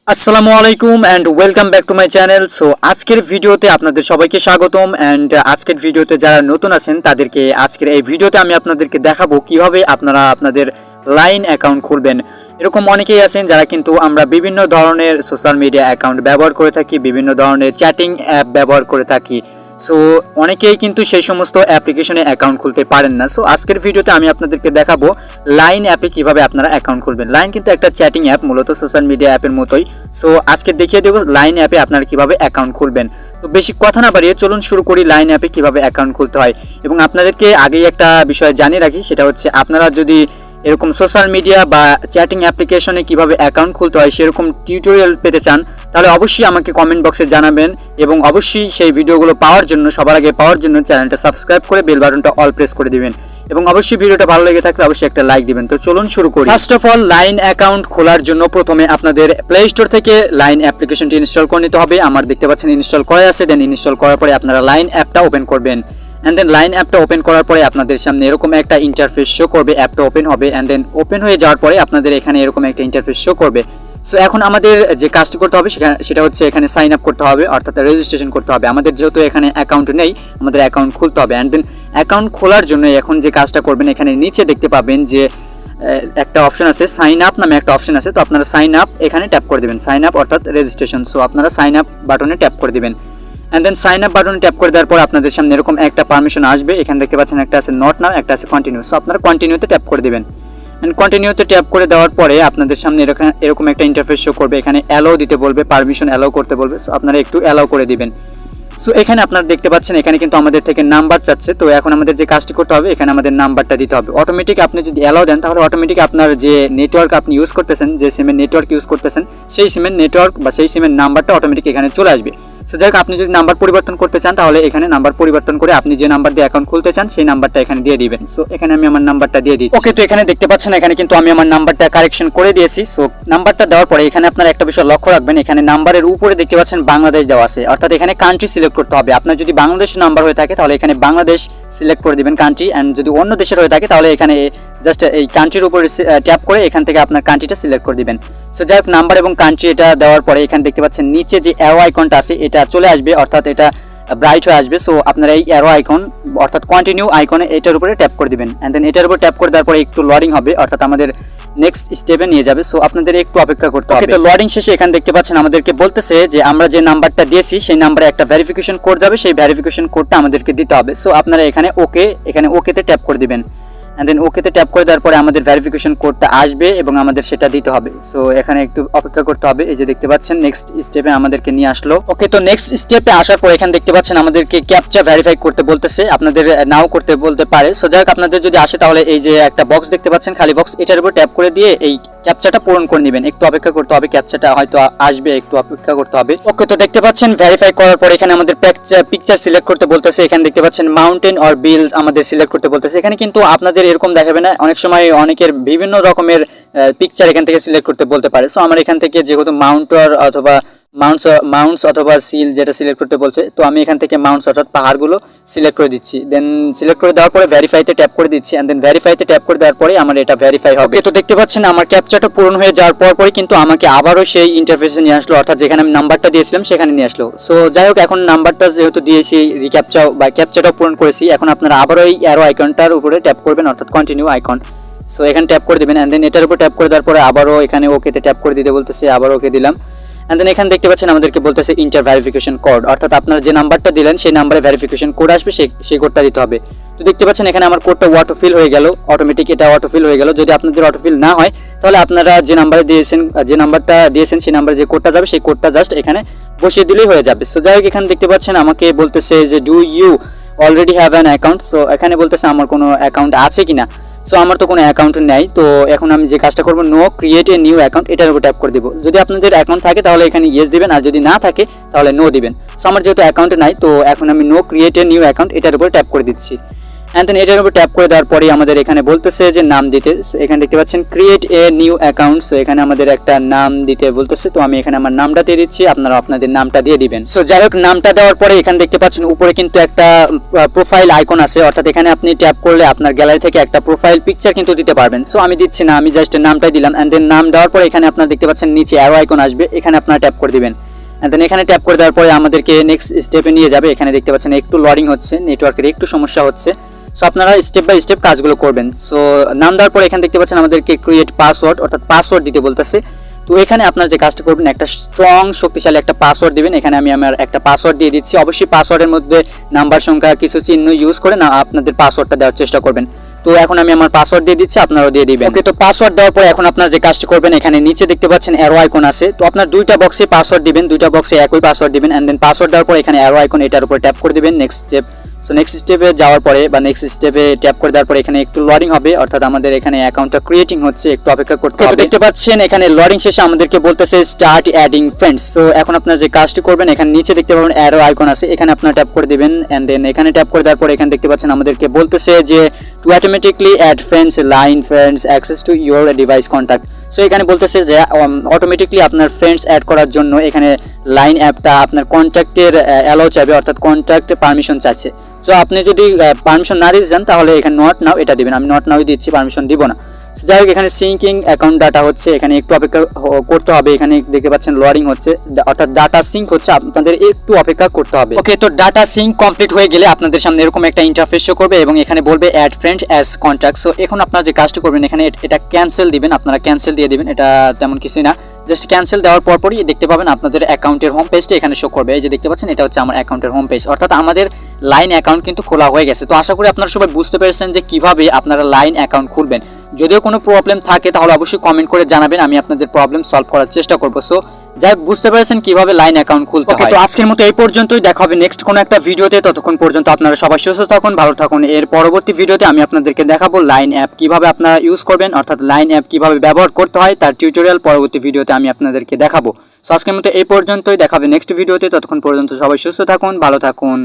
আসসালামু আলাইকুম and welcome back to my channel. So আজকের ভিডিওতে আপনাদের সবাইকে স্বাগতম এন্ড আজকের ভিডিওতে যারা নতুন আছেন তাদেরকে আজকের এই ভিডিওতে আমি আপনাদেরকে দেখাবো কিভাবে আপনারা আপনাদের লাইন অ্যাকাউন্ট খুলবেন। এরকম অনেকেই আছেন যারা কিন্তু আমরা বিভিন্ন ধরনের সোশ্যাল মিডিয়া অ্যাকাউন্ট ব্যবহার করে থাকি, বিভিন্ন ধরনের চ্যাটিং অ্যাপ ব্যবহার করে থাকি। সো অনেকেই কিন্তু সেই সমস্ত অ্যাপ্লিকেশনে অ্যাকাউন্ট খুলতে পারেন না। সো আজকের ভিডিওতে আমি আপনাদেরকে দেখাবো লাইন অ্যাপে কিভাবে আপনারা অ্যাকাউন্ট খুলবেন। লাইন কিন্তু একটা চ্যাটিং অ্যাপ, মূলত সোশ্যাল মিডিয়া অ্যাপের মতোই। সো আজকে দেখিয়ে দেবো লাইন অ্যাপে আপনারা কিভাবে অ্যাকাউন্ট খুলবেন। তো বেশি কথা না বাড়িয়ে চলুন শুরু করি লাইন অ্যাপে কিভাবে অ্যাকাউন্ট খুলতে হয়। এবং আপনাদেরকে আগেই একটা বিষয় জানিয়ে রাখি, সেটা হচ্ছে আপনারা যদি এরকম সোশ্যাল মিডিয়া বা চ্যাটিং অ্যাপ্লিকেশনে কিভাবে অ্যাকাউন্ট খুলতে হয় সেরকম টিউটোরিয়াল পেতে চান, তাহলে অবশ্যই আমাকে কমেন্ট বক্সে জানাবেন এবং অবশ্যই সেই ভিডিওগুলো পাওয়ার জন্য, সবার আগে পাওয়ার জন্য চ্যানেলটা সাবস্ক্রাইব করে বেল বাটনটা অল প্রেস করে দিবেন এবং অবশ্যই ভিডিওটা ভালো লেগে থাকলে অবশ্যই একটা লাইক দিবেন। তো চলুন শুরু করি। First of all, line account খোলার জন্য প্রথমে আপনাদের প্লে স্টোর থেকে লাইন অ্যাপ্লিকেশনটি ইনস্টল করে নিতে হবে। আমার দেখতে পাচ্ছেন ইনস্টল করা আছে। দেন ইনস্টল করার পরে আপনারা লাইন অ্যাপটা ওপেন করবেন। অ্যান্ড দেন লাইন অ্যাপটা ওপেন করার পরে আপনাদের সামনে এরকম একটা ইন্টারফেস শো করবে, অ্যাপটা ওপেন হবে। অ্যান্ড দেন ওপেন হয়ে যাওয়ার পরে আপনাদের এখানে এরকম একটা ইন্টারফেস শো করবে। সো এখন আমাদের যে কাজটি করতে হবে সেটা হচ্ছে এখানে সাইন আপ করতে হবে, অর্থাৎ রেজিস্ট্রেশন করতে হবে। আমাদের যেহেতু এখানে অ্যাকাউন্ট নেই, আমাদের অ্যাকাউন্ট খুলতে হবে। অ্যান্ড দেন অ্যাকাউন্ট খোলার জন্য এখন যে কাজটা করবেন, এখানে নিচে দেখতে পাবেন যে একটা অপশন আছে, সাইন আপ নামে একটা অপশন আছে। তো আপনারা সাইন আপ এখানে ট্যাপ করে দেবেন, সাইন আপ অর্থাৎ রেজিস্ট্রেশন। সো আপনারা সাইন আপ বাটনে ট্যাপ করে দেবেন। অ্যান্ড দেন সাইন আপ বাটনে ট্যাপ করে দেওয়ার পর আপনাদের সামনে এরকম একটা পারমিশন আসবে। এখানে দেখতে পাচ্ছেন একটা আছে নট নাও, একটা আছে কন্টিনিউ। সো আপনারা কন্টিনিউতে ট্যাপ করে দেবেন। অ্যান্ড কন্টিনিউতে ট্যাপ করে দেওয়ার পরে আপনাদের সামনে এরকম একটা ইন্টারফেস শো করবে। এখানে অ্যালাউ দিতে বলবে, পারমিশন অ্যালাউ করতে বলবে। সো আপনারা একটু অ্যালাউ করে দিবেন। সো এখানে আপনারা দেখতে পাচ্ছেন এখানে কিন্তু আমাদের থেকে নাম্বার চাচ্ছে। তো এখন আমাদের যে কাজটি করতে হবে, এখানে আমাদের নাম্বারটা দিতে হবে। অটোমেটিক আপনি যদি অ্যালাউ দেন তাহলে অটোমেটিক আপনার যে নেটওয়ার্ক আপনি ইউজ করতেছেন, যে সিমের নেটওয়ার্ক ইউজ করতেছেন, সেই সিমের নেটওয়ার্ক বা সেই সিমের নাম্বারটা অটোমেটিক এখানে চলে আসবে। সো যাই হোক, আপনি যদি নাম্বার পরিবর্তন করতে চান তাহলে এখানে নাম্বার পরিবর্তন করে আপনি যে নাম্বার দিয়ে অ্যাকাউন্ট খুলতে চান সেই নাম্বারটা এখানে দিয়ে দিবেন। সো এখানে আমি আমার নাম্বারটা দিয়ে দিচ্ছি। ওকে, তো এখানে দেখতে পাচ্ছেন এখানে কিন্তু আমি আমার নাম্বারটা কারেকশন করে দিয়েছি। সো নাম্বারটা দেওয়ার পরে এখানে আপনারা একটা বিষয় লক্ষ্য রাখবেন, এখানে নাম্বারের উপরে দেখতে পাচ্ছেন বাংলাদেশ দেওয়া আছে, অর্থাৎ এখানে কান্ট্রি সিলেক্ট করতে হবে। আপনার যদি বাংলাদেশ নাম্বার হয়ে থাকে তাহলে এখানে বাংলাদেশ সিলেক্ট করে দিবেন কান্ট্রি, অ্যান্ড যদি অন্য দেশের হয়ে থাকে তাহলে এখানে জাস্ট এই কান্ট্রির উপরে ট্যাপ করে এখান থেকে আপনার কান্ট্রিটা সিলেক্ট করে দিবেন। সো যাই হোক, নাম্বার এবং কান্ট্রি এটা দেওয়ার পরে এখানে দেখতে পাচ্ছেন নিচে যে অ্যারো আইকনটা আছে এটা চলে আসবে, অর্থাৎ এটা ব্রাইট হয়ে আসবে। সো আপনারা এই অ্যারো আইকন অর্থাৎ কন্টিনিউ আইকনে এটার উপরে ট্যাপ করে দিবেন। অ্যান্ড দেন এটার উপর ট্যাপ করে দেওয়ার পরে একটু লোডিং হবে, অর্থাৎ আমাদের নেক্সট স্টেপে নিয়ে যাবে। সো আপনাদের একটু অপেক্ষা করতে হবে। তো লোডিং শেষে এখানে দেখতে পাচ্ছেন আমাদেরকে বলতেছে যে আমরা যে নাম্বারটা দিয়েছি সেই নাম্বারে একটা ভেরিফিকেশন কোড যাবে, সেই ভেরিফিকেশন কোডটা আমাদেরকে দিতে হবে। সো আপনারা এখানে ওকেতে ট্যাপ করে দিবেন। অ্যান্ড দেন ওকেতে ট্যাপ করে দেওয়ার পরে আমাদের ভেরিফিকেশন কোডটা আসবে এবং আমাদের সেটা দিতে হবে। সো এখানে একটু অপেক্ষা করতে হবে। এই যে দেখতে পাচ্ছেন নেক্সট স্টেপে আমাদেরকে নিয়ে আসলো। ওকে, তো নেক্সট স্টেপে আসার পর এখানে দেখতে পাচ্ছেন আমাদেরকে ক্যাপচা ভেরিফাই করতে বলতেছে, আপনাদের নাও করতে বলতে পারে। সো যাই হোক, আপনাদের যদি আসে তাহলে এই যে একটা বক্স দেখতে পাচ্ছেন খালি বক্স, এটার উপর ট্যাপ করে দিয়ে এই ক্যাপচাটা পূরণ করে নেবেন। একটু অপেক্ষা করতে হবে, ক্যাপচাটা হয়তো আসবে, একটু অপেক্ষা করতে হবে। ওকে, তো দেখতে পাচ্ছেন ভেরিফাই করার পর এখানে আমাদের পিকচার সিলেক্ট করতে বলতেছে। এখানে দেখতে পাচ্ছেন মাউন্টেন অর বিল আমাদের সিলেক্ট করতে বলতেছে। এখানে কিন্তু আপনাদের এরকম দেখাবে না, অনেক সময় অনেকের বিভিন্ন রকমের পিকচার এখান থেকে সিলেক্ট করতে বলতে পারে। সো আমার এখান থেকে যেহেতু মাউন্টস অথবা সিল যেটা সিলেক্ট করতে বলছে, তো আমি এখান থেকে মাউন্টস অর্থাৎ পাহাড়গুলো সিলেক্ট করে দিচ্ছি। দেন সিলেক্ট করে দেওয়ার পরে ভেরিফাইতে ট্যাপ করে দিচ্ছি। অ্যান্ড দেন ভেরিফাইতে ট্যাপ করে দেওয়ার পরে আমার এটা ভেরিফাই হবে। তো দেখতে পাচ্ছেন আমার ক্যাপচাটা পূরণ হয়ে যাওয়ার পরে কিন্তু আমাকে আবারও সেই ইন্টারফেসে নিয়ে আসলো, অর্থাৎ যেখানে আমি নাম্বারটা দিয়েছিলাম সেখানে নিয়ে আসলো। সো যাই হোক, এখন নাম্বারটা যেহেতু দিয়েছি, ক্যাপচাটাও পূরণ করেছি, এখন আপনারা আবারও এই অ্যারো আইকনটার উপরে ট্যাপ করবেন, অর্থাৎ কন্টিনিউ আইকন। সো এখানে ট্যাপ করে দেবেন। অ্যান্ড দেন এটার উপর ট্যাপ করে দেওয়ার পরে আবারও এখানে ওকেতে ট্যাপ করে দিতে বলতেছে, আবার ওকে দিলাম। অ্যান্ড দেন এখানে দেখতে পাচ্ছেন আমাদেরকে বলতেছে ইন্টার ভেরিফিকেশন কোড, অর্থাৎ আপনারা যে নাম্বারটা দিলেন সেই নাম্বারে ভেরিফিকেশন কোড আসবে, সেই কোডটা দিতে হবে। তো দেখতে পাচ্ছেন এখানে আমার কোডটা অটোফিল হয়ে গেল, অটোমেটিক এটা অটোফিল হয়ে গেল। যদি আপনাদের অটোফিল না হয় তাহলে আপনারা যে নাম্বারটা দিয়েছেন সেই নাম্বারে যে কোডটা যাবে সেই কোডটা জাস্ট এখানে বসিয়ে দিলেই হয়ে যাবে। সো যাই হোক, এখানে দেখতে পাচ্ছেন আমাকে বলতেছে যে do you already have an account. So এখানে বলতেছে আমার কোনো অ্যাকাউন্ট আছে কিনা। সো আমার তো কোনো অ্যাকাউন্ট নেই। তো এখন আমি যে কাজটা করবো, no create a new account, এটার উপর ট্যাপ করে দিব। যদি আপনাদের অ্যাকাউন্ট থাকে তাহলে এখানে ইয়েস দিবেন, আর যদি না থাকে তাহলে নো দিবেন। সো আমার যেহেতু অ্যাকাউন্ট নাই, তো এখন আমি no create a new account এটার উপর ট্যাপ করে দিচ্ছি। এন্ড দেন এটার উপর ট্যাপ করে দেওয়ার পরে আমাদের এখানে বলতেছে যে নাম দিতে। এখানে দেখতে পাচ্ছেন create a new account. So এখানে আমাদের একটা নাম দিতে বলতেছে, তো আমি এখানে আমার নামটা দিয়ে দিচ্ছি, আপনারা আপনাদের নামটা দিয়ে দিবেন। সো যাই হোক, নামটা দেওয়ার পরে এখানে দেখতে পাচ্ছেন উপরে কিন্তু একটা প্রোফাইল আইকন আছে, অর্থাৎ এখানে আপনি ট্যাপ করলে আপনার গ্যালারি থেকে একটা প্রোফাইল পিকচার কিন্তু দিতে পারবেন। সো আমি দিচ্ছি না, আমি জাস্ট নামটাই দিলাম। এন্ড দেন নাম দেওয়ার পরে এখানে আপনারা দেখতে পাচ্ছেন নিচে অ্যারো আইকন আসবে, এখানে আপনারা ট্যাপ করে দিবেন। দেন এখানে ট্যাপ করে দেওয়ার পরে আমাদেরকে নেক্সট স্টেপে নিয়ে যাবে। এখানে দেখতে পাচ্ছেন একটু লোডিং হচ্ছে, নেটওয়ার্কের একটু সমস্যা হচ্ছে। সো আপনারা স্টেপ বাই স্টেপ কাজগুলো করবেন। সো নাম দেওয়ার পরে এখানে দেখতে পাচ্ছেন আমাদেরকে ক্রিয়েট পাসওয়ার্ড, অর্থাৎ পাসওয়ার্ড দিতে বলতেছে। তো এখানে আপনারা যে কাজটা করবেন, একটা স্ট্রং শক্তিশালী একটা পাসওয়ার্ড দিবেন। এখানে আমি আমার একটা পাসওয়ার্ড দিয়ে দিচ্ছি। অবশ্যই পাসওয়ার্ডের মধ্যে নাম্বার সংখ্যা কিছু চিহ্ন ইউজ করে না আপনাদের পাসওয়ার্ডটা দেওয়ার চেষ্টা করবেন। তো এখন আমি আমার পাসওয়ার্ড দিয়ে দিচ্ছি, আপনারাও দিয়ে দিবেন। ওকে, তো পাসওয়ার্ড দেওয়ার পরে এখন আপনারা যে কাজটা করবেন, এখানে নিচে দেখতে পাচ্ছেন অ্যারো আইকন আছে। তো আপনার দুইটা বক্সে পাসওয়ার্ড দিবেন, দুইটা বক্সে একই পাসওয়ার্ড দিবেন। এন্ড দেন পাসওয়ার্ড দেওয়ার পরে এখানে অ্যারো আইকন, এটার উপর ট্যাপ করে দিবেন। Next step. সো নেক্সট স্টেপে যাওয়ার পরে বা নেক্সট স্টেপে ট্যাপ করে দেওয়ার পরে এখানে একটু লোডিং হবে, অর্থাৎ আমাদের এখানে অ্যাকাউন্টটা ক্রিয়েটিং হচ্ছে, একটু অপেক্ষা করতে হবে। দেখতে পাচ্ছেন এখানে লোডিং শেষে আমাদেরকে বলতেছে স্টার্ট অ্যাডিং ফ্রেন্ডস। সো এখন আপনারা যে কাজটি করবেন, এখানে নিচে দেখতে পাবেন অ্যারো আইকন আছে, এখানে আপনারা ট্যাপ করে দিবেন। এন্ড দেন এখানে ট্যাপ করে দেওয়ার পরে এখানে দেখতে পাচ্ছেন আমাদেরকে বলতেছে যে to automatically add friends line friends access to your device contact. So এখানে বলতেছে যে অটোমেটিকলি আপনার ফ্রেন্ডস অ্যাড করার জন্য এখানে লাইন অ্যাপটা আপনার কন্ট্যাক্টের অ্যালাউ চাইবে, অর্থাৎ কন্ট্যাক্ট পারমিশন চাইছে। সো আপনি যদি পারমিশন না দিতে চান তাহলে এখানে নট নাও এটা দিবেন। আমি নট নাও দিচ্ছি, পারমিশন দিব না। যাই হোক, এখানে সিঙ্কিং অ্যাকাউন্ট ডাটা হচ্ছে, এখানে একটু অপেক্ষা করতে হবে। এখানে দেখতে পাচ্ছেন লোডিং হচ্ছে, অর্থাৎ ডাটা সিঙ্ক হচ্ছে, আপনাদের একটু অপেক্ষা করতে হবে। ওকে, তো ডাটা সিঙ্ক কমপ্লিট হয়ে গেলে আপনাদের সামনে এরকম একটা ইন্টারফেস শো করবে এবং এখানে বলবে add friend as contact. So এখন আপনারা যে কাজটি করবেন, এখানে এটা ক্যান্সেল দিবেন, আপনারা ক্যান্সেল দিয়ে দিবেন। এটা তেমন কিছুই না, জাস্ট ক্যান্সেল দেওয়ার পরই দেখতে পাবেন আপনাদের অ্যাকাউন্টের হোম পেজটা এখানে শো করবে। এই যে দেখতে পাচ্ছেন, এটা হচ্ছে আমার অ্যাকাউন্টের হোম পেজ, অর্থাৎ আমাদের লাইন অ্যাকাউন্ট কিন্তু খোলা হয়ে গেছে। তো আশা করি আপনারা সবাই বুঝতে পেরেছেন যে কিভাবে আপনারা লাইন অ্যাকাউন্ট খুলবেন। যদিও কোনো প্রবলেম থাকে তাহলে অবশ্যই কমেন্ট করে জানাবেন, আমি আপনাদের প্রবলেম সলভ করার চেষ্টা করব। সো যাই বুঝতে পেরেছেন কিভাবে লাইন অ্যাকাউন্ট খুলতে হয়। তো আজকের মতো এই পর্যন্তই, দেখা হবে নেক্সট কোনো একটা ভিডিওতে। ততক্ষণ পর্যন্ত আপনারা সবাই সুস্থ থাকুন, ভালো থাকুন। এর পরবর্তী ভিডিওতে আমি আপনাদেরকে দেখাবো লাইন অ্যাপ কিভাবে আপনারা ইউজ করবেন, অর্থাৎ লাইন অ্যাপ কিভাবে ব্যবহার করতে হয় তার টিউটোরিয়াল পরবর্তী ভিডিওতে আমি আপনাদেরকে দেখাবো। সো আজকের মতো এই পর্যন্তই, দেখা হবে নেক্সট ভিডিওতে। ততক্ষণ পর্যন্ত সবাই সুস্থ থাকুন, ভালো থাকুন।